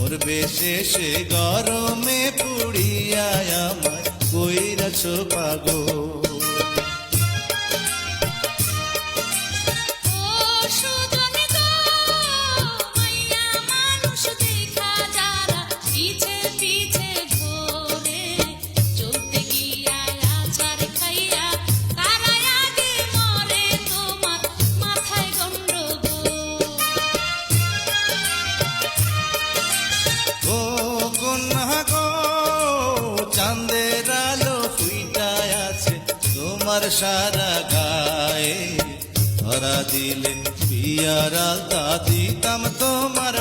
মরবে শেষে গরমে পুড়িয়া আমায় কইরাছ পাগল। চাঁদের আলো ফুইটায় আছে তোমার সারা গায়ে, ধরা দিলে পিয়ার আলতা দিতাম তোমার